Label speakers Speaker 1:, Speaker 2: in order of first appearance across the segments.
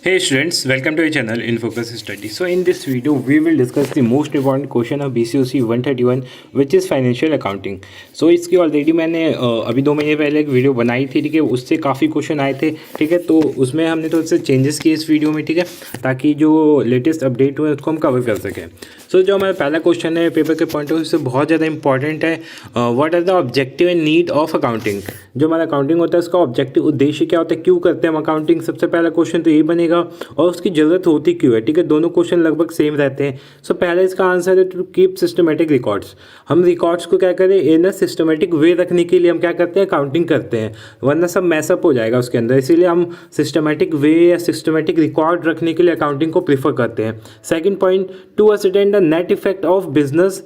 Speaker 1: Hey students, welcome to our channel in Focus Study. So in this video, we will discuss the most important question of BCOC 131, which is financial accounting. So इसकी already मैंने अभी 2 महीने पहले एक video बनाई थी, ठीक है, उससे काफ़ी क्वेश्चन आए थे, ठीक है, तो उसमें हमने थोड़े से चेंजेस किए इस वीडियो में, ठीक है, ताकि जो लेटेस्ट अपडेट हुए उसको हम कवर कर सकें. सो जो हमारा पहला क्वेश्चन है पेपर के पॉइंट ऑफ व्यू से बहुत ज़्यादा इंपॉर्टेंट है. What are the objective and need of accounting. जो हमारा अकाउंटिंग होता है उसका ऑब्जेक्टिव उद्देश्य क्या होता है, क्यों करते हैं हम अकाउंटिंग, सबसे पहला क्वेश्चन तो यही बनेगा, और उसकी ज़रूरत होती क्यों है, ठीक है. दोनों क्वेश्चन लगभग सेम रहते हैं. सो पहले इसका आंसर है टू कीप सिस्टमेटिक रिकॉर्ड्स. हम रिकॉर्ड्स को क्या करें, इन अ सिस्टमेटिक वे रखने के लिए हम क्या करते हैं, अकाउंटिंग करते हैं, वरना सब मैसअप हो जाएगा उसके अंदर. इसीलिए हम सिस्टमेटिक वे या सिस्टमेटिक रिकॉर्ड रखने के लिए अकाउंटिंग को प्रीफर करते हैं. Second point, to ascertain the net effect of business,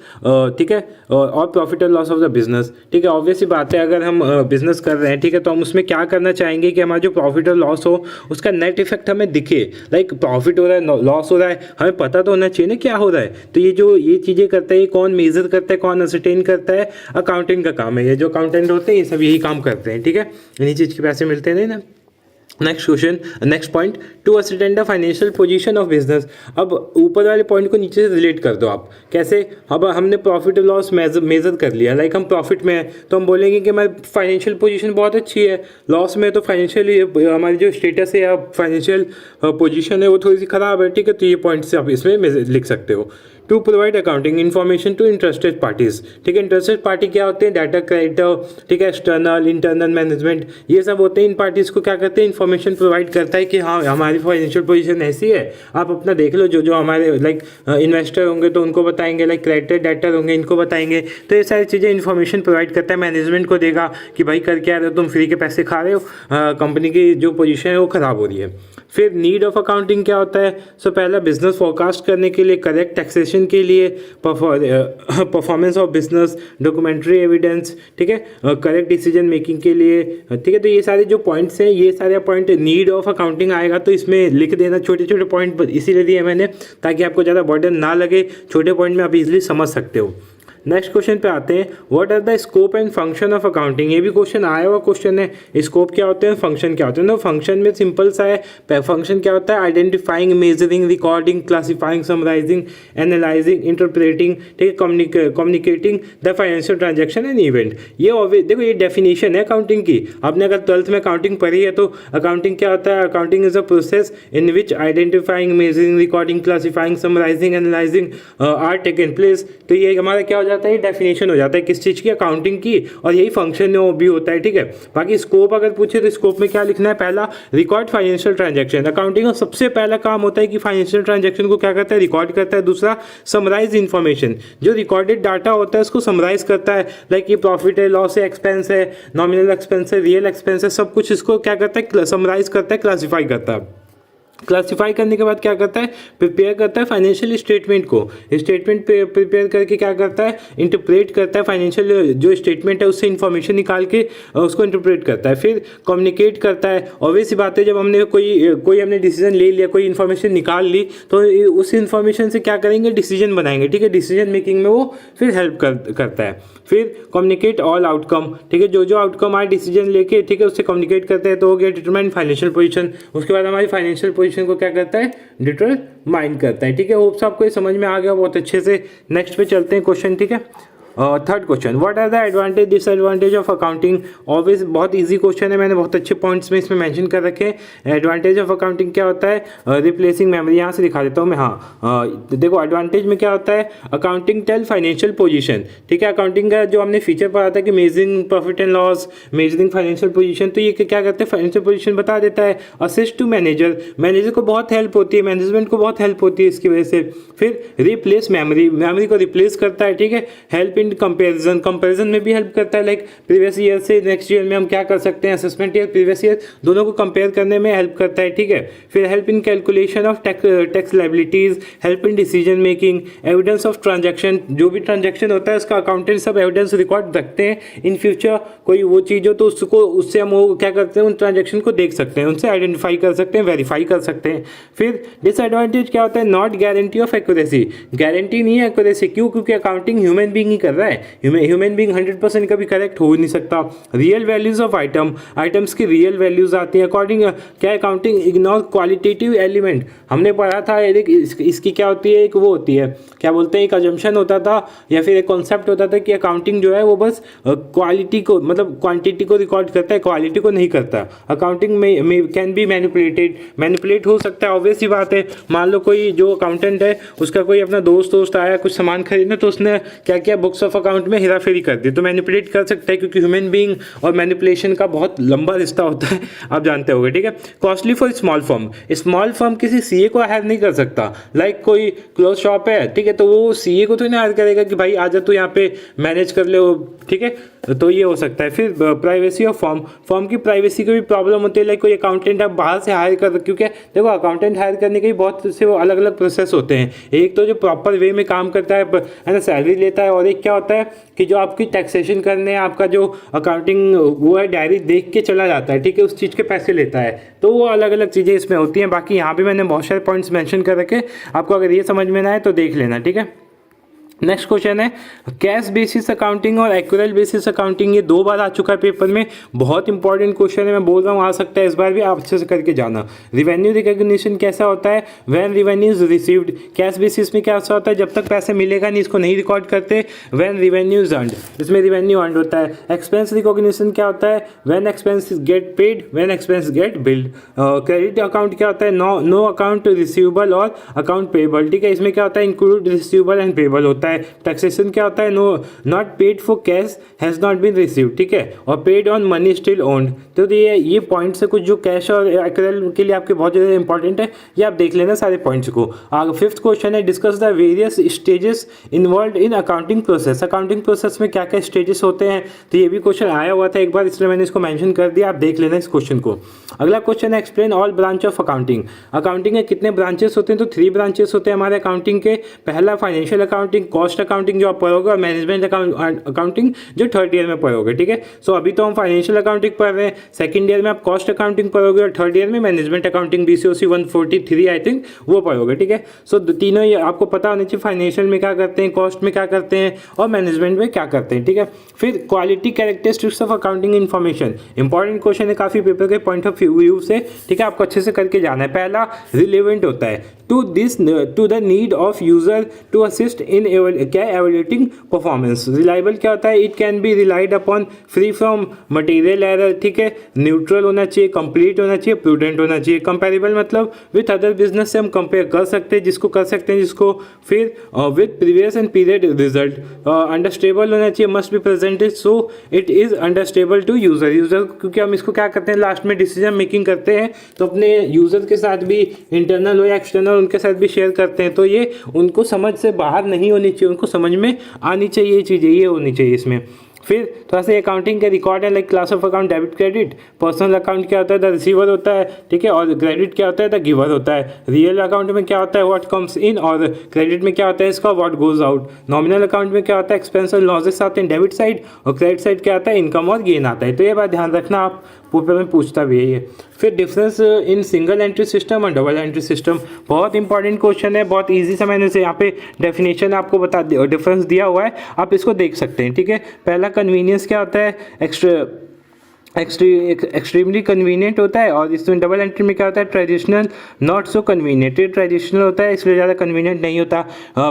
Speaker 1: ठीक है, और प्रॉफिट और लॉस ऑफ द बिजनेस. ठीक है, ऑब्वियस ही बात है, अगर हम बिजनेस कर रहे हैं, ठीक है, तो हम उसमें क्या करना चाहेंगे कि हमारा जो प्रॉफिट और लॉस हो उसका नेट इफेक्ट हमें दिखे. लाइक प्रॉफिट हो रहा है, लॉस हो रहा है, हमें पता तो होना चाहिए ना क्या हो रहा है. तो ये चीज़ें करता है, ये कौन मेजर करता है, कौन असरटेन करता है, अकाउंटिंग का काम है. ये जो अकाउंटेंट होते हैं ये सब यही काम करते हैं, ठीक है, इन्हीं चीज़ के पैसे मिलते हैं ना. Next question, next point, to ascertain the financial position of business. अब ऊपर वाले पॉइंट को नीचे से रिलेट कर दो आप. कैसे, अब हमने प्रॉफिट और लॉस मेजर कर लिया, लाइक हम प्रॉफिट में हैं तो हम बोलेंगे कि हमारी फाइनेंशियल पोजीशन बहुत अच्छी है. लॉस में तो फाइनेंशियली हमारी जो स्टेटस है या फाइनेंशियल पोजीशन है वो थोड़ी सी ख़राब है, ठीक है. तो ये पॉइंट्स आप इसमें लिख सकते हो. To provide accounting information to interested parties. ठीक है, इंटरेस्टेड पार्टी क्या होते हैं, डाटा क्रेडिटर, ठीक है, एक्सटर्नल इंटरनल मैनेजमेंट, ये सब होते हैं. इन पार्टीज़ को क्या करते हैं, इन्फॉर्मेशन प्रोवाइड करता है कि हाँ हमारी फाइनेंशियल पोजीशन ऐसी है, आप अपना देख लो. जो हमारे लाइक इन्वेस्टर होंगे तो उनको बताएंगे, लाइक क्रेडिटर डेटर होंगे इनको बताएंगे. तो ये सारी चीज़ें इन्फॉर्मेशन प्रोवाइड करता है, मैनेजमेंट को देगा कि भाई कर क्या रहे हो तुम, फ्री के पैसे खा रहे हो, कंपनी की जो पोजीशन है वो ख़राब हो रही है. फिर नीड ऑफ अकाउंटिंग क्या होता है. सो पहला बिजनेस फोरकास्ट करने के लिए, करेक्ट टैक्सेशन के लिए, performance of business, documentary evidence, ठीक है, करेक्ट डिसीजन मेकिंग के लिए, ठीक है. तो ये सारे जो पॉइंट्स हैं, ये सारे पॉइंट नीड ऑफ अकाउंटिंग आएगा तो इसमें लिख देना. छोटे छोटे पॉइंट इसीलिए दिए मैंने ताकि आपको ज़्यादा बर्डन ना लगे, छोटे पॉइंट में आप इजीली समझ सकते हो. नेक्स्ट क्वेश्चन पे आते हैं, what are the scope and function of accounting. ये भी क्वेश्चन आया हुआ क्वेश्चन है. स्कोप क्या होते हैं, फंक्शन क्या होते हैं. तो फंक्शन में सिंपल सा है. फंक्शन क्या होता है, identifying, measuring, recording, classifying, summarising, analysing, interpreting, ठीक है, communicating the financial transaction and event. ये देखो ये डेफिनेशन है अकाउंटिंग की. आपने अगर 12th में अकाउंटिंग पढ़ी है तो अकाउंटिंग क्या होता है, accounting is a process in which identifying, measuring, recording, classifying, summarising, analysing are taken place. तो ये हमारा क्या हो जाता है, डेफिनेशन हो जाता है किस चीज़ की, अकाउंटिंग की, और यही फंक्शन भी होता है, ठीक है. बाकी स्कोप अगर पूछे तो स्कोप में क्या लिखना है, पहला रिकॉर्ड फाइनेंशियल ट्रांजैक्शन. अकाउंटिंग का सबसे पहला काम होता है कि फाइनेंशियल ट्रांजैक्शन को क्या करता है, रिकॉर्ड करता है. दूसरा समराइज इन्फॉर्मेशन, जो रिकॉर्डेड डाटा होता है उसको समराइज करता है. लाइक ये प्रॉफिट है, लॉस है, एक्सपेंस है, नॉमिनल एक्सपेंस है, रियल एक्सपेंस है, सब कुछ इसको क्या करता है, समराइज करता है, क्लासीफाई करता है. क्लासिफाई करने के बाद क्या करता है, प्रिपेयर करता है फाइनेंशियल स्टेटमेंट को. स्टेटमेंट प्रिपेयर करके क्या करता है, इंटरप्रेट करता है, फाइनेंशियल जो स्टेटमेंट है उससे इन्फॉर्मेशन निकाल के उसको इंटरप्रेट करता है. फिर कम्युनिकेट करता है. ऑब्वियस सी बात है, जब हमने कोई हमने डिसीजन ले लिया, कोई इन्फॉर्मेशन निकाल ली, तो उस इन्फॉर्मेशन से क्या करेंगे, डिसीजन बनाएंगे, ठीक है. डिसीजन मेकिंग में वो फिर हेल्प करता है. फिर कम्युनिकेट ऑल आउटकम, ठीक है, जो आउटकम आए डिसीजन लेके, ठीक है, उससे कम्युनिकेट करते हैं. तो हो गया डिटरमाइन फाइनेंशियल पोजीशन. उसके बाद हमारी फाइनेंशियल पोजीशन को क्या करता है, डिटरमाइन करता है, ठीक है. होप्स आपको ये समझ में आ गया बहुत अच्छे से. नेक्स्ट पे चलते हैं क्वेश्चन, ठीक है. Third question, what are the advantage disadvantage of accounting. Obvious बहुत इजी क्वेश्चन है, मैंने बहुत अच्छे पॉइंट्स में इसमें मेंशन कर रखे हैं. एडवांटेज ऑफ अकाउंटिंग क्या होता है, रिप्लेसिंग मेमोरी, यहाँ से दिखा देता हूँ मैं. हाँ, देखो एडवांटेज में क्या होता है, अकाउंटिंग टेल फाइनेंशियल पोजीशन, ठीक है. अकाउंटिंग का जो हमने फीचर पढ़ा था कि measuring profit and loss, measuring financial position, तो ये क्या करते हैं, फाइनेंशियल पोजीशन बता देता है. असिस्ट टू मैनेजर को बहुत हेल्प होती है, मैनेजमेंट को बहुत हेल्प होती है इसकी वजह से. फिर रिप्लेस मेमोरी को रिप्लेस करता है, ठीक है. हेल्प कंपैरिजन में भी हेल्प करता है, लाइक प्रीवियस ईयर से नेक्स्ट ईयर में हम क्या कर सकते हैं, असेसमेंट ईयर, प्रीवियस ईयर, दोनों को कंपेयर करने में हेल्प करता है, ठीक है. फिर help in calculation of tax liabilities, help in decision making, evidence of transaction, जो भी ट्रांजैक्शन होता है उसका अकाउंटेंट सब एविडेंस रिकॉर्ड रखते हैं. इन फ्यूचर कोई वो चीज़ हो तो उससे हम वो क्या करते हैं, उन ट्रांजैक्शन को देख सकते हैं, उनसे आइडेंटिफाई कर सकते हैं, वेरीफाई कर सकते हैं. फिर डिसएडवांटेज क्या होता है, not guarantee of accuracy. Guarantee नहीं है एक्यूरेसी, क्यों, क्योंकि अकाउंटिंग ह्यूमन बीइंग ही कर रहा है। ह्यूमन बीइंग 100% कभी करेक्ट हो ही नहीं सकता। रियल वैल्यूज ऑफ आइटम्स की रियल वैल्यूज आती हैं अकॉर्डिंग क्या अकाउंटिंग इग्नोर क्वालिटेटिव एलिमेंट। हमने पढ़ा था इसकी क्या होती है, एक वो होती है क्या बोलते हैं, एक अजम्पशन होता था या फिर एक कॉन्सेप्ट होता था कि अकाउंटिंग जो है वो बस क्वालिटी को मतलब क्वांटिटी को रिकॉर्ड करता है, क्वालिटी को नहीं करता। अकाउंटिंग में कैन बी मैनिपुलेट हो सकता है, ऑब्वियस ही बात है। मान लो कोई जो अकाउंटेंट है उसका कोई अपना दोस्त आया कुछ सामान खरीदने, तो उसने क्या किया, बुक्स ऑफ अकाउंट में हेराफेरी कर दी, तो मैनिपुलेट कर सकता है, क्योंकि ह्यूमन बीइंग और मैनिपुलेशन का बहुत लंबा रिश्ता होता है, आप जानते होंगे, ठीक है। कॉस्टली फॉर स्मॉल फर्म किसी सीए को हायर नहीं कर सकता। लाइक कोई क्लोथ शॉप है, ठीक है, तो वो सीए को तो नहीं हायर करेगा कि भाई आजा तू यहाँ पे मैनेज कर ले, ठीक है, तो ये हो सकता है। फिर प्राइवेसी ऑफ फॉर्म की प्राइवेसी की भी प्रॉब्लम होती है। लाइक कोई अकाउंटेंट आप बाहर से हायर कर, क्योंकि देखो अकाउंटेंट हायर करने के भी बहुत से वो अलग अलग प्रोसेस होते हैं। एक तो जो प्रॉपर वे में काम करता है ना, सैलरी लेता है, और एक क्या होता है कि जो आपकी टैक्सेशन करने है, आपका जो अकाउंटिंग वो है डायरी देख के चला जाता है, ठीक है, उस चीज़ के पैसे लेता है। तो वो अलग अलग चीज़ें इसमें होती हैं। बाकी यहाँ पे मैंने बहुत सारे पॉइंट्स मेंशन कर रखे, आपको अगर ये समझ में ना आए तो देख लेना, ठीक है। नेक्स्ट क्वेश्चन है कैश बेसिस अकाउंटिंग और एक्यूरेल बेसिस अकाउंटिंग। ये 2 बार आ चुका है पेपर में, बहुत इंपॉर्टेंट क्वेश्चन है, मैं बोल रहा हूँ आ सकता है इस बार भी, आप अच्छे से करके जाना। रिवेन्यू रिकॉग्निशन कैसा होता है, when revenue is received. Cash basis में क्या होता है, जब तक पैसे मिलेगा नहीं इसको नहीं रिकॉर्ड करते। व्हेन रिवेन्यू इज अर्न्ड, इसमें रिवेन्यू अर्न्ड होता है। एक्सपेंस रिकॉग्निशन क्या होता है, when expense get paid, when expense get billed. Credit account क्या होता है, नो अकाउंट रिसीवेबल और अकाउंट पेबल, ठीक है, इसमें क्या होता है, इंक्लूड रिसीवेबल एंड पेबल होता है। टैक्सेशन क्या होता है, no not paid for cash has not been receive, ठीक है, और paid on money still owned. तो ये पॉइंट्स है कुछ जो कैश और एक्यूरेल के लिए आपके बहुत ज़्यादा इंपॉर्टेंट है, ये आप देख लेना सारे पॉइंट्स को। आगे 5th क्वेश्चन है discuss the various stages involve in accounting process. Accounting process में क्या क्या स्टेजेस होते हैं, तो ये भी क्वेश्चन आया हुआ था एक बार, इसलिए मैंने इसको मेंशन कर दिया, आप देख लेना इस क्वेश्चन को। अगला क्वेश्चन है explain all branch of accounting. Accounting के कितने ब्रांचेस होते हैं, तो 3 ब्रांचेस होते हैं हमारे अकाउंटिंग के। पहला फाइनेंशियल अकाउंटिंग, कॉस्ट अकाउंटिंग जो आप पढ़ोगे, और मैनेजमेंट अकाउंटिंग जो 3rd ईयर में पढ़ोगे, ठीक है। सो अभी तो हम फाइनेंशियल अकाउंटिंग पढ़ रहे हैं, 2nd ईयर में आप कॉस्ट अकाउंटिंग पढ़ोगे, और 3rd ईयर में management accounting BCOC 143 I think वो पढ़ोगे, ठीक है। सो तीनों ये आपको पता होना चाहिए, फाइनेंशियल में क्या करते हैं, कॉस्ट में क्या करते हैं, और मैनेजमेंट में क्या करते हैं, ठीक है। फिर quality characteristics of accounting information, important question है काफी पेपर के पॉइंट ऑफ व्यू से, ठीक है, आपको अच्छे से करके जाना है। पहला रिलेवेंट होता है to the need of user to assist in क्या एवेल्यूएटिंग परफॉर्मेंस। रिलायबल क्या होता है, it can be relied upon, free from material error, ठीक है, न्यूट्रल होना चाहिए, कंप्लीट होना चाहिए, प्रूडेंट होना चाहिए। कंपेरेबल मतलब विथ अदर बिजनेस से हम कंपेयर कर सकते हैं, जिसको कर सकते हैं जिसको। फिर with previous and period result. Understandable होना चाहिए, must be presented so it is understandable to user, क्योंकि हम इसको क्या करते हैं लास्ट में डिसीजन मेकिंग करते हैं, तो अपने यूजर के साथ भी इंटरनल हो या एक्सटर्नल उनके साथ भी शेयर करते हैं, तो ये उनको समझ से बाहर नहीं होनी चाहिए, उनको समझ में आनी चाहिए, ये चीज़ें ये होनी चाहिए इसमें। फिर थोड़ा सा अकाउंटिंग के रिकॉर्ड है, like class of account debit credit. Personal account क्या होता है, द रिसीवर होता है, ठीक है, और क्रेडिट क्या होता है, द गिवर होता है। रियल अकाउंट में क्या होता है, व्हाट कम्स इन, और क्रेडिट में क्या होता है इसका, what goes out. Nominal account में क्या होता है, एक्सपेंस और लॉसेस आते हैं डेबिट साइड, और क्रेडिट साइड क्या आता है, इनकम और गेन आता है। तो ये बात ध्यान रखना, आप पेपर में पूछता भी है ये। फिर difference in single entry system और डबल एंट्री सिस्टम, बहुत इंपॉर्टेंट क्वेश्चन है, बहुत इजी से मैंने यहाँ पे डेफिनेशन आपको बता दिया, डिफरेंस दिया हुआ है, आप इसको देख सकते हैं, ठीक है। पहला कन्वीनियंस क्या होता है, एक्सट्रीमली कन्वीनियंट होता है, और इसमें डबल एंट्री में क्या होता है, traditional not so convenient. Traditional होता है इसलिए ज़्यादा कन्वीनियंट नहीं होता।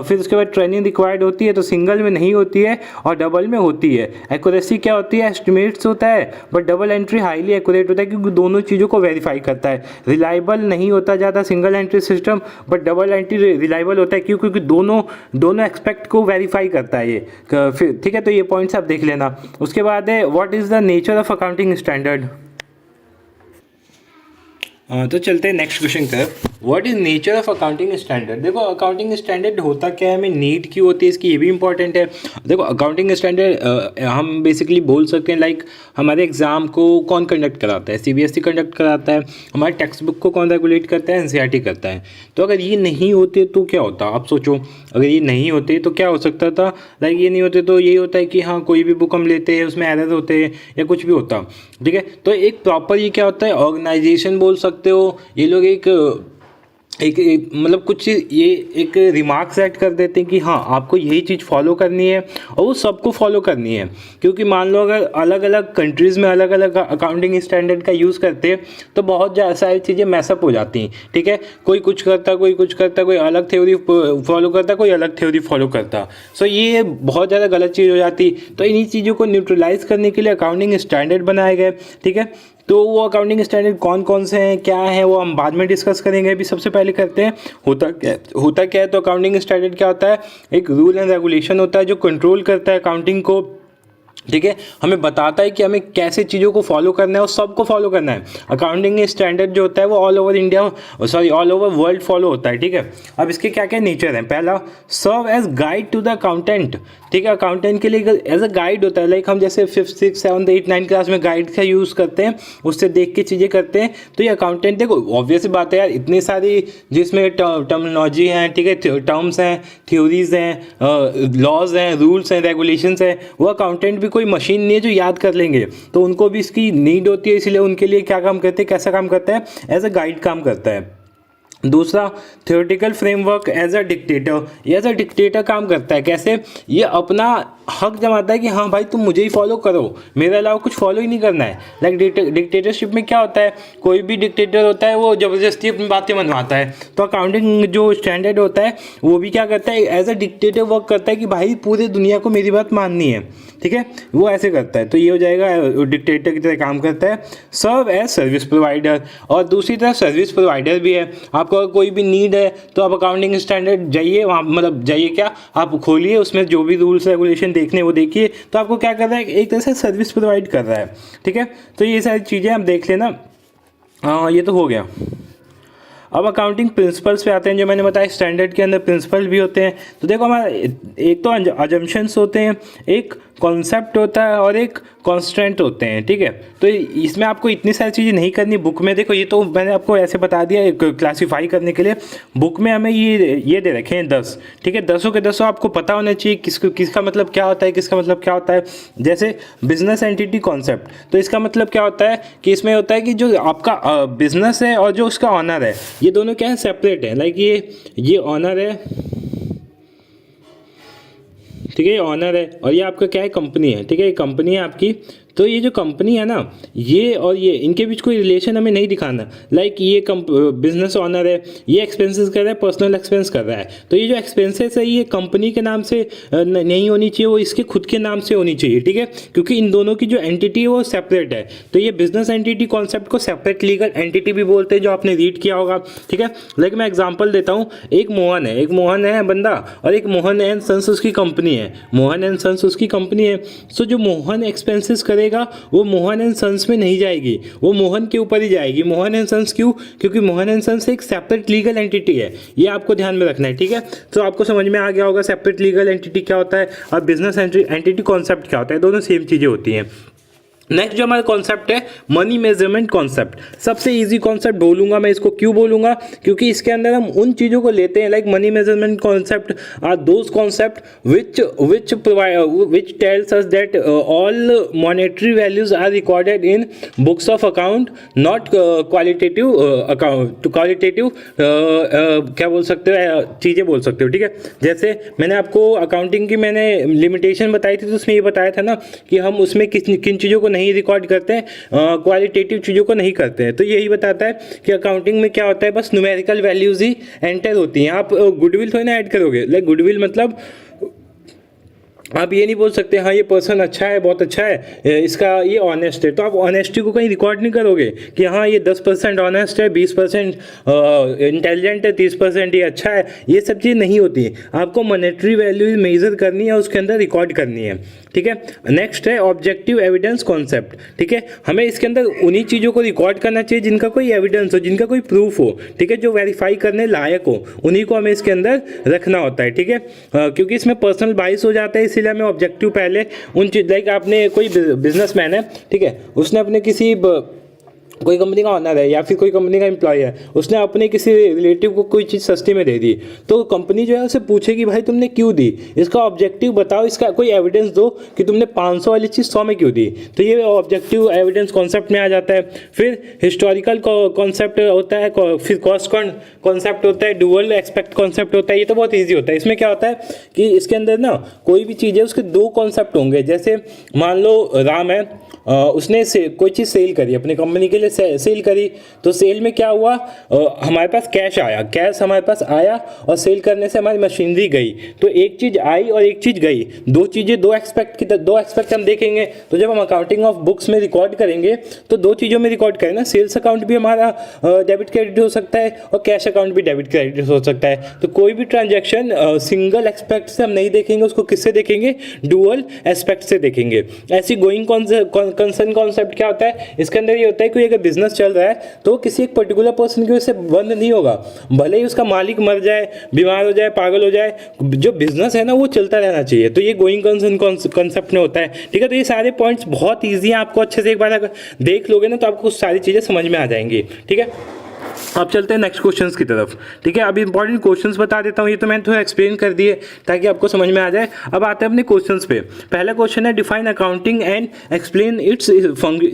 Speaker 1: फिर उसके बाद ट्रेनिंग रिक्वायर्ड होती है, तो सिंगल में नहीं होती है और डबल में होती है। एक्यूरेसी क्या होती है, एस्टिमेट्स होता है, but double entry highly accurate होता है, क्योंकि दोनों चीज़ों को वेरीफाई करता है। रिलायबल नहीं होता ज़्यादा single entry system, but double entry reliable होता है, क्योंकि दोनों एक्सपेक्ट को वेरीफाई करता है ये। फिर ठीक है, तो ये पॉइंट्स आप देख लेना। उसके बाद है what is the nature of accounting standard. तो चलते हैं नेक्स्ट क्वेश्चन तरफ। What is nature of accounting standard. देखो अकाउंटिंग स्टैंडर्ड होता क्या है, हमें नीड क्यों होती है इसकी, ये भी इंपॉर्टेंट है। देखो अकाउंटिंग स्टैंडर्ड हम बेसिकली बोल सकते हैं लाइक हमारे एग्जाम को कौन कंडक्ट कराता है, CBSE कंडक्ट कराता है, हमारे टेक्स्ट बुक को कौन रेगुलेट करता है, NCERT करता है। तो अगर ये नहीं होते तो क्या होता, आप सोचो, अगर ये नहीं होते तो क्या हो सकता था। लाइक ये नहीं होते तो यही होता है कि हाँ कोई भी बुक हम लेते हैं उसमें एरर होते हैं या कुछ भी होता, ठीक है। तो एक प्रॉपर ये क्या होता है, ऑर्गेनाइजेशन बोल सकते हो, ये लोग एक मतलब कुछ ये एक रिमार्क सेट कर देते हैं कि हाँ आपको यही चीज़ फॉलो करनी है और वो सबको फॉलो करनी है। क्योंकि मान लो अगर अलग अलग कंट्रीज़ में अलग अलग अकाउंटिंग स्टैंडर्ड का यूज़ करते हैं तो बहुत सारी चीज़ें मैसअप हो जाती हैं। ठीक है, कोई कुछ करता, कोई कुछ करता, कोई अलग थ्योरी फॉलो करता, कोई अलग थ्योरी फॉलो करता। सो ये बहुत ज़्यादा गलत चीज़ हो जाती। तो इन्हीं चीज़ों को न्यूट्रलाइज करने के लिए अकाउंटिंग स्टैंडर्ड बनाए गए। ठीक है, तो वो अकाउंटिंग स्टैंडर्ड कौन कौन से हैं, क्या है, वो हम बाद में डिस्कस करेंगे। अभी सबसे पहले करते हैं होता क्या है। तो अकाउंटिंग स्टैंडर्ड क्या होता है? एक रूल एंड रेगुलेशन होता है जो कंट्रोल करता है अकाउंटिंग को। ठीक है, हमें बताता है कि हमें कैसे चीज़ों को फॉलो करना है और सबको फॉलो करना है। अकाउंटिंग स्टैंडर्ड जो होता है वो all over India, sorry all over world follow होता है। ठीक है, अब इसके क्या क्या नेचर हैं। पहला, serve as guide to the accountant. ठीक है, अकाउंटेंट के लिए एज अ गाइड होता है। लाइक हम जैसे 5th 6th 7th 8th 9th class में गाइड का यूज़ करते हैं, उससे देख के चीज़ें करते हैं। तो ये अकाउंटेंट, देखो ऑब्वियस बात है यार, इतनी सारी जिसमें टर्मिनोलॉजी हैं, ठीक है, टर्म्स हैं, थ्योरीज हैं, लॉज हैं, रूल्स हैं, रेगुलेशंस हैं, वो अकाउंटेंट भी कोई मशीन नहीं है जो याद कर लेंगे। तो उनको भी इसकी नीड होती है, इसलिए उनके लिए क्या काम करते हैं, कैसा काम करता है, एज अ गाइड काम करता है। दूसरा, theoretical framework as a dictator काम करता है। कैसे? ये अपना हक जमाता है कि हाँ भाई तुम मुझे ही फॉलो करो, मेरे अलावा कुछ फॉलो ही नहीं करना है। लाइक डिक्टेटरशिप में क्या होता है, कोई भी डिक्टेटर होता है वो ज़बरदस्ती अपनी बातें मनवाता है। तो अकाउंटिंग जो स्टैंडर्ड होता है वो भी क्या करता है, एज अ डिक्टेटर वर्क करता है कि भाई पूरे दुनिया को मेरी बात माननी है। ठीक है, वो ऐसे करता है। तो ये हो जाएगा, डिक्टेटर की तरह काम करता है। सर्व एज सर्विस प्रोवाइडर, और दूसरी तरफ सर्विस प्रोवाइडर भी है। आपको अगर कोई भी नीड है तो आप अकाउंटिंग स्टैंडर्ड जाइए, वहाँ मतलब जाइए क्या, आप खोलिए, उसमें जो भी रूल्स रेगुलेशन देखने वो देखिए। तो आपको क्या कर रहा है, एक तरह से सर्विस प्रोवाइड कर रहा है। ठीक है, तो ये सारी चीज़ें आप देख लेना। ये तो हो गया। अब अकाउंटिंग प्रिंसिपल्स पे आते हैं। जो मैंने बताया स्टैंडर्ड के अंदर प्रिंसिपल भी होते हैं। तो देखो हमारा एक तो अजम्पशंस होते हैं, एक कॉन्सेप्ट होता है और एक कॉन्स्टेंट होते हैं। ठीक है, तो इसमें आपको इतनी सारी चीज़ें नहीं करनी बुक में। देखो ये तो मैंने आपको ऐसे बता दिया क्लासीफाई करने के लिए। बुक में हमें ये दे रखे हैं 10। ठीक है, 10 के 10 आपको पता होना चाहिए किसका मतलब क्या होता है, किसका मतलब क्या होता है। जैसे बिजनेस एंटिटी कॉन्सेप्ट, तो इसका मतलब क्या होता है कि इसमें होता है कि जो आपका बिजनेस है और जो उसका ऑनर है, ये दोनों क्या है, सेपरेट है। लाइक ये ऑनर है, ठीक है, ये ऑनर है, और ये आपका क्या है, कंपनी है। ठीक है, ये कंपनी है आपकी। तो ये जो कंपनी है ना, ये और ये, इनके बीच कोई रिलेशन हमें नहीं दिखाना। लाइक ये बिजनेस ऑनर है, ये एक्सपेंसेस कर रहा है, पर्सनल एक्सपेंस कर रहा है। तो ये जो एक्सपेंसेस है ये कंपनी के नाम से नहीं होनी चाहिए, वो इसके खुद के नाम से होनी चाहिए। ठीक है, क्योंकि इन दोनों की जो एंटिटी है वो सेपरेट है। तो ये बिजनेस एंटिटी कॉन्सेप्ट को सेपरेट लीगल एंटिटी भी बोलते हैं, जो आपने रीड किया होगा। ठीक है, लाइक मैं एग्जाम्पल देता हूँ। एक मोहन है बंदा, और एक मोहन एंड सन्स उसकी कंपनी है। मोहन एंड सन्स उसकी कंपनी है। सो जो मोहन एक्सपेंसेस करे वो मोहन एंड सन्स में नहीं जाएगी, वो मोहन के ऊपर ही जाएगी। मोहन एंड सन्स क्यों? क्योंकि मोहन एंड सन्स एक सेपरेट लीगल एंटिटी है। ये आपको ध्यान में रखना है। ठीक है, तो आपको समझ में आ गया होगा सेपरेट लीगल एंटिटी क्या होता है और बिजनेस एंटिटी कॉन्सेप्ट क्या होता है। दोनों सेम चीज़ें होती हैं। नेक्स्ट जो हमारा कॉन्सेप्ट है, मनी मेजरमेंट कॉन्सेप्ट। सबसे इजी कॉन्सेप्ट बोलूंगा मैं इसको। क्यों बोलूंगा? क्योंकि इसके अंदर हम उन चीज़ों को लेते हैं। Like money measurement concept are those concept which tells us that all monetary values are recorded in books of account, not qualitative account, qualitative क्या बोल सकते हो, चीज़ें बोल सकते हो। ठीक है, जैसे मैंने आपको अकाउंटिंग की मैंने लिमिटेशन बताई थी, तो उसमें ये बताया था ना कि हम उसमें किन चीज़ों को नहीं रिकॉर्ड करते हैं, क्वालिटेटिव चीज़ों को नहीं करते हैं। तो यही बताता है कि अकाउंटिंग में क्या होता है, बस न्यूमेरिकल वैल्यूज ही एंटर होती हैं। आप गुडविल थोड़ी ना ऐड करोगे। लाइक गुडविल मतलब आप ये नहीं बोल सकते हाँ ये पर्सन अच्छा है, बहुत अच्छा है, इसका ये ऑनेस्ट है। तो आप ऑनेस्टी को कहीं रिकॉर्ड नहीं करोगे कि हाँ ये 10% ऑनेस्ट है, 20% इंटेलिजेंट है, 30% ये अच्छा है। ये सब चीज़ नहीं होती है। आपको मॉनेटरी वैल्यू मेजर करनी है, उसके अंदर रिकॉर्ड करनी है। ठीक है, नेक्स्ट है ऑब्जेक्टिव एविडेंस कॉन्सेप्ट। ठीक है, हमें इसके अंदर उन्हीं चीज़ों को रिकॉर्ड करना चाहिए जिनका कोई एविडेंस हो, जिनका कोई प्रूफ हो। ठीक है, जो वेरीफाई करने लायक हो, उन्हीं को हमें इसके अंदर रखना होता है। ठीक है, क्योंकि इसमें पर्सनल बाइस हो जाता है, इसीलिए हमें ऑब्जेक्टिव पहले उन चीज़, लाइक आपने कोई बिजनेसमैन है, ठीक है, उसने अपने किसी कोई कंपनी का ऑनर है या फिर कोई कंपनी का एम्प्लॉय है, उसने अपने किसी रिलेटिव को कोई चीज़ सस्ती में दे दी, तो कंपनी जो है उसे पूछेगी भाई तुमने क्यों दी, इसका ऑब्जेक्टिव बताओ, इसका कोई एविडेंस दो कि तुमने 500 वाली चीज़ 100 में क्यों दी। तो ये ऑब्जेक्टिव एविडेंस कॉन्सेप्ट में आ जाता है। फिर हिस्टोरिकल कॉन्सेप्ट होता है, फिर कॉस्ट कॉन्सेप्ट होता है, डुअल एक्सपेक्ट कॉन्सेप्ट होता है। ये तो बहुत ईजी होता है। इसमें क्या होता है कि इसके अंदर ना कोई भी चीज़ है उसके दो कॉन्सेप्ट होंगे। जैसे मान लो राम है, उसने कोई चीज़ सेल करी, अपनी कंपनी के लिए सेल करी, तो सेल में क्या हुआ, हमारे पास कैश आया, कैश हमारे पास आया और सेल करने से हमारी मशीनरी गई। तो एक चीज़ आई और एक चीज़ गई, दो चीज़ें, दो एक्सपेक्ट हम देखेंगे। तो जब हम अकाउंटिंग ऑफ बुक्स में रिकॉर्ड करेंगे तो दो चीज़ों में रिकॉर्ड करें ना, सेल्स अकाउंट भी हमारा डेबिट क्रेडिट हो सकता है और कैश अकाउंट भी डेबिट क्रेडिट हो सकता है। तो कोई भी ट्रांजैक्शन सिंगल एक्सपेक्ट से हम नहीं देखेंगे, उसको किससे देखेंगे, डुअल एस्पेक्ट से देखेंगे। ऐसी गोइंग कंसर्न कॉन्सेप्ट क्या होता है, इसके अंदर ये होता है कि अगर बिजनेस चल रहा है तो किसी एक पर्टिकुलर पर्सन की वजह से बंद नहीं होगा, भले ही उसका मालिक मर जाए, बीमार हो जाए, पागल हो जाए, जो बिजनेस है ना वो चलता रहना चाहिए। तो ये गोइंग कंसर्न कॉन्सेप्ट में होता है। ठीक है, तो ये सारे पॉइंट्स बहुत ईजी हैं, आपको अच्छे से एक बार अगर देख लोगे ना तो आपको सारी चीज़ें समझ में आ जाएंगी। ठीक है, अब चलते हैं नेक्स्ट क्वेश्चंस की तरफ। ठीक है, अब इंपॉर्टेंट क्वेश्चंस बता देता हूँ, ये तो मैंने थोड़ा एक्सप्लेन कर दिए ताकि आपको समझ में आ जाए। अब आते हैं अपने क्वेश्चंस पे। पहला क्वेश्चन है define accounting and explain it's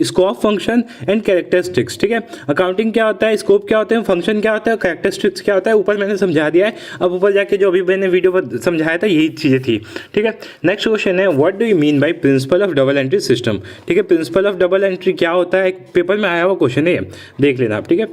Speaker 1: scope, function and characteristics. ठीक है, अकाउंटिंग क्या होता है, स्कोप क्या होता है, फंक्शन क्या होता है, कैरेक्टरिस्टिक्स क्या होता है, ऊपर मैंने समझा दिया है। अब ऊपर जाके जो अभी मैंने वीडियो पर समझाया था यही चीज़ें थी। ठीक है, नेक्स्ट क्वेश्चन है what do you mean by principle of double entry system. ठीक है, प्रिंसिपल ऑफ डबल एंट्री क्या होता है, पेपर में आया हुआ क्वेश्चन है, देख लेना आप। ठीक है,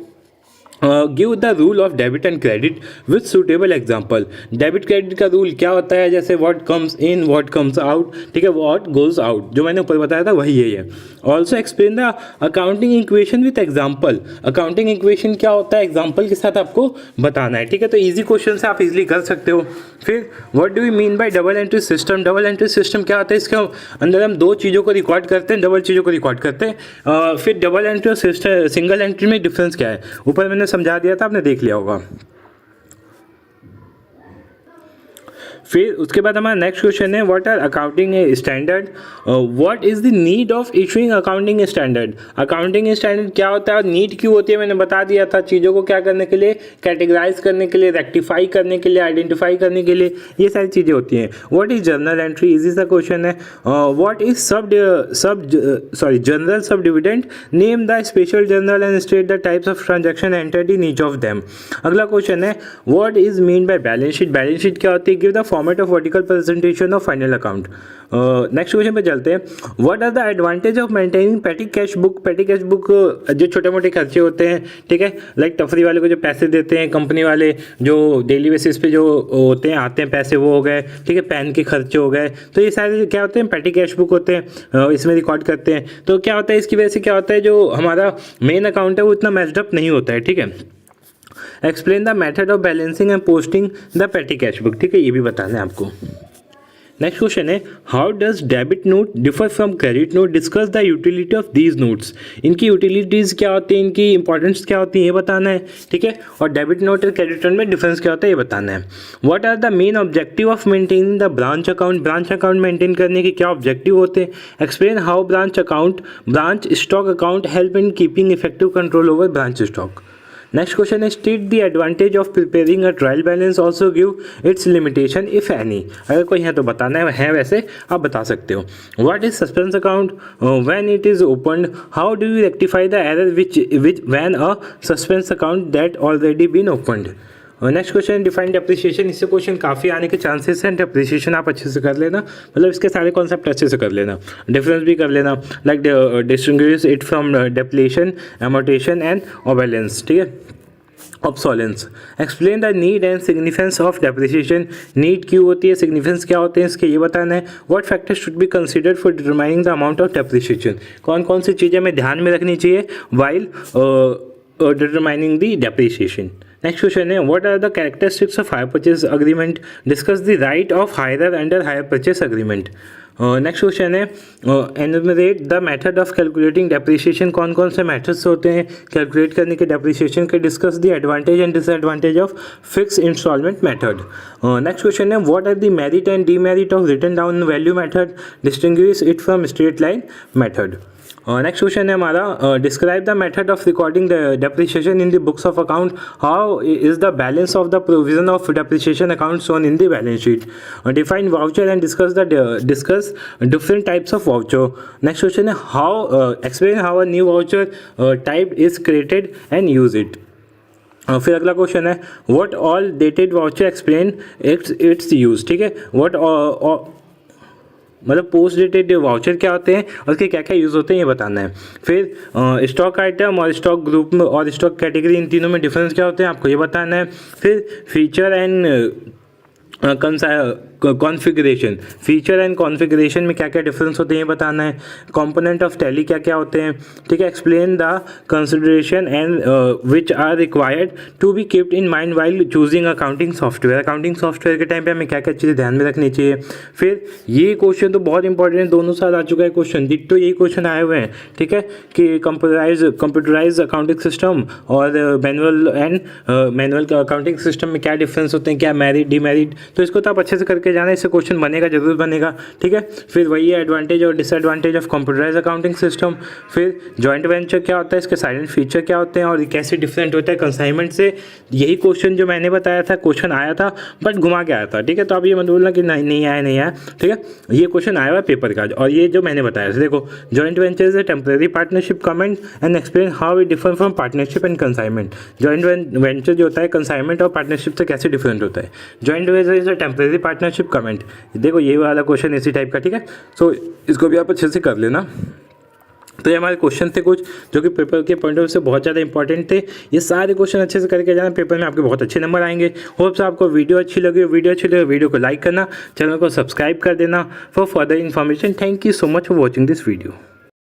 Speaker 1: give the rule of debit and credit with suitable example. Debit credit का रूल क्या होता है, जैसे what comes in, what comes out. ठीक है, व्हाट गोज आउट, जो मैंने ऊपर बताया था वही यही है। Also explain the accounting equation with example. Accounting equation क्या होता है, एग्जाम्पल के साथ आपको बताना है। ठीक है, तो ईजी क्वेश्चन से आप इजीली कर सकते हो। फिर what do you mean by double entry system. Double entry system क्या होता है, इसके अंदर हम दो चीज़ों को रिकॉर्ड करते हैं, डबल चीज़ों को रिकॉर्ड करते हैं। फिर डबल एंट्री और सिंगल एंट्री में डिफरेंस क्या है, ऊपर मैंने समझा दिया था, आपने देख लिया होगा। फिर उसके बाद हमारा नेक्स्ट क्वेश्चन है what are accounting standard, what is the need of issuing accounting standard. Accounting standard क्या होता है और नीड क्यों होती है, मैंने बता दिया था। चीज़ों को क्या करने के लिए, कैटेगराइज करने के लिए, रेक्टिफाई करने के लिए, आइडेंटिफाई करने के लिए, ये सारी चीज़ें होती हैं। What is journal entry, easy सा क्वेश्चन है। What is general sub dividend, name the special general and state the types of transaction entered in each of them. अगला क्वेश्चन है what is mean by balance sheet. Balance sheet क्या होती है, give the format of vertical presentation of final account. Next question पे चलते हैं। What are the advantage of maintaining petty cash book. पेटी कैश बुक जो छोटे मोटे खर्चे होते हैं, ठीक है, लाइक टफरी वाले को जो पैसे देते हैं, कंपनी वाले जो डेली बेसिस पे जो होते हैं आते हैं पैसे, वो हो गए। ठीक है, पैन के खर्चे हो गए, तो ये सारे क्या होते हैं, पेटी कैश बुक होते हैं, इसमें रिकॉर्ड करते हैं। तो क्या होता है, इसकी वजह से क्या होता है, जो हमारा मेन अकाउंट है वो इतना मैच्ड नहीं होता है। ठीक है, explain the method of balancing and posting the पेटी कैश बुक। ठीक है, ये भी बताना है आपको। नेक्स्ट क्वेश्चन है how does debit note differ from credit note, discuss the utility of these notes. इनकी यूटिलिटीज़ क्या होती हैं, इनकी इंपॉर्टेंस क्या होती है, ये बताना है। ठीक है, और डेबिट नोट और क्रेडिट नोट में डिफरेंस क्या होता है, ये बताना है। What are the main objective of maintaining the branch account. Branch account maintain करने के क्या ऑब्जेक्टिव होते हैं। Explain how branch stock account help in keeping effective control over branch stock. Next question है state the advantage of preparing a trial balance, also give its limitation if any. अगर कोई है तो बताना है वैसे आप बता सकते हो। What is suspense account, when it is opened, how do you rectify the error which when a suspense account that already been opened. Next question define depreciation. इससे क्वेश्चन काफ़ी आने के चांसेस हैं। डेप्रिसिएशन आप अच्छे से कर लेना, मतलब इसके सारे कॉन्सेप्ट अच्छे से कर लेना, डिफरेंस भी कर लेना, like distinguish it from depletion, amortisation and obsolescence. ठीक है, obsolescence. Explain the need and significance of depreciation. Need क्यों होती है, सिग्निफिकेंस क्या होते हैं इसके, ये बताना है। What factors should be considered for determining the amount of depreciation. कौन कौन सी चीज़ें हमें ध्यान में रखनी चाहिए while determining the depreciation. Next question है what are the characteristics of hire purchase agreement, discuss the right of hirer under hire purchase agreement. Next question है enumerate the method of calculating depreciation. कौन कौन से methods होते हैं calculate करने के depreciation के, discuss the advantage and disadvantage of fix instalment method. Next question है what are the merit and demerit of written down value method, distinguish it from straight line method. Next question है हमारा, describe the method of recording the depreciation in the books of account, how is the balance of the provision of depreciation account shown in the balance sheet, define voucher and discuss different types of voucher. Next question है, how explain how a new voucher type is created and use it. फिर अगला क्वेश्चन है, what all dated voucher explain it's use. ठीक है, what मतलब post dated voucher क्या होते हैं और उसके क्या क्या यूज़ होते हैं ये बताना है। फिर स्टॉक आइटम और स्टॉक ग्रुप में और स्टॉक कैटेगरी, इन तीनों में डिफरेंस क्या होते हैं आपको ये बताना है। फिर feature and configuration, feature and configuration में क्या क्या डिफरेंस होते हैं ये बताना है। कंपोनेंट ऑफ टैली क्या क्या होते हैं। ठीक है, explain the consideration and which are required to be keeped in mind while choosing accounting software. Accounting software के टाइम पे हमें क्या क्या चीज़ें ध्यान में रखनी चाहिए। फिर ये क्वेश्चन तो बहुत इंपॉर्टेंट है, दोनों साल आ चुका है क्वेश्चन, तो यही क्वेश्चन आए हुए हैं। ठीक है, कि कंप्यूटराइज अकाउंटिंग सिस्टम और मैनुअल अकाउंटिंग सिस्टम में क्या डिफरेंस होते हैं, क्या मैरिड डिमेरिड, तो इसको तो आप अच्छे से करके जाना, इससे क्वेश्चन बनेगा, जरूर बनेगा। ठीक है, फिर वही है एडवांटेज और disadvantage of computerise accounting system. फिर जॉइंट वेंचर क्या होता है, इसके साइलेंट फीचर क्या होते हैं और कैसे डिफरेंट होता है कंसाइनमेंट से। यही क्वेश्चन जो मैंने बताया था, क्वेश्चन आया था बट घुमा के आया था। ठीक है, तो आप ये मत बोलना कि नहीं आया। ठीक है, ये क्वेश्चन आया हुआ पेपर का, और ये जो मैंने बताया था, देखो joint venture is a temporary partnership, comment and explain how it differ from partnership and consignment. Joint venture जो होता है कंसाइनमेंट और पार्टनरशिप से कैसे डिफरेंट होता है। Joint venture is a temporary partnership, comment, देखो ये वाला क्वेश्चन इसी टाइप का। ठीक है, सो इसको भी आप अच्छे से कर लेना। तो ये हमारे क्वेश्चन थे कुछ जो कि पेपर के पॉइंट ऑफ व्यू से बहुत ज़्यादा इंपॉर्टेंट थे। ये सारे क्वेश्चन अच्छे से करके जाना, पेपर में आपके बहुत अच्छे नंबर आएंगे। होप्स आपको वीडियो अच्छी लगी, वीडियो को लाइक करना, चैनल को सब्सक्राइब कर देना for further information. Thank you so much for watching this video.